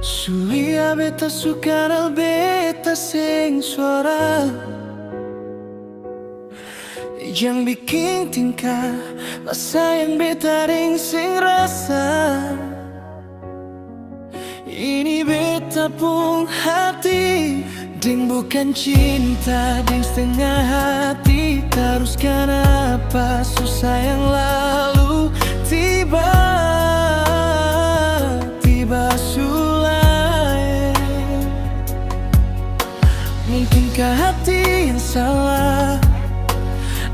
Sulia beta suka beta sing suara yang bikin tingkah masa yang beta ring sing rasa. Ini beta pun hati ding bukan cinta ding setengah hati. Teruskan apa susah yang lalu tiba-tiba sulai. Mungkinkah hati yang salah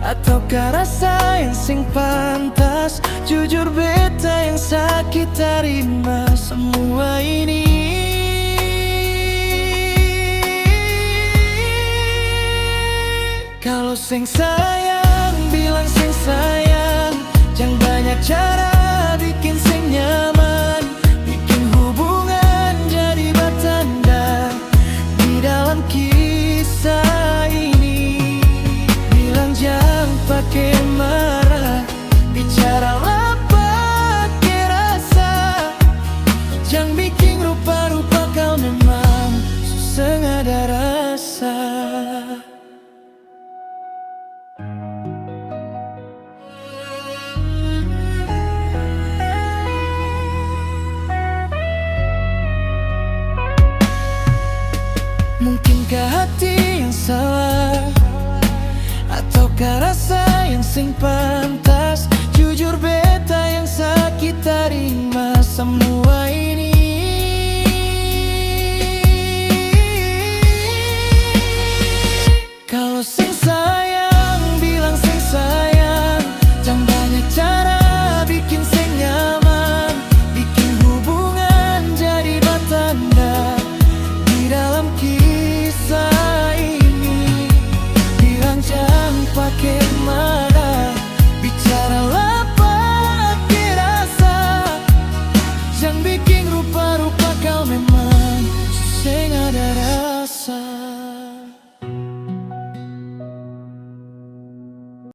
ataukah rasa yang sing pantas? Jujur beta yang sakit terima semua ini. Kalau sing sayang, bilang sing sayang. Jangan banyak cara bikin sing nyaman, bikin hubungan jadi bertanda di dalam kisah ini. Bilang jangan pakai marah, bicaralah pakai rasa. Jangan bikin rupa-rupa kau memang susah ada rasa. Mungkinkah hati yang salah ataukah rasa yang sing pantas? Jujur beta yang sakit terima semua ini. Kalau sing sayang, bilang sing sayang. Jangan banyak cara bikin sing nyaman, bikin hubungan jadi bertanda di dalam kisah ini. Bilang jangan pakai marah, bicaralah pakai rasa. Jangan bikin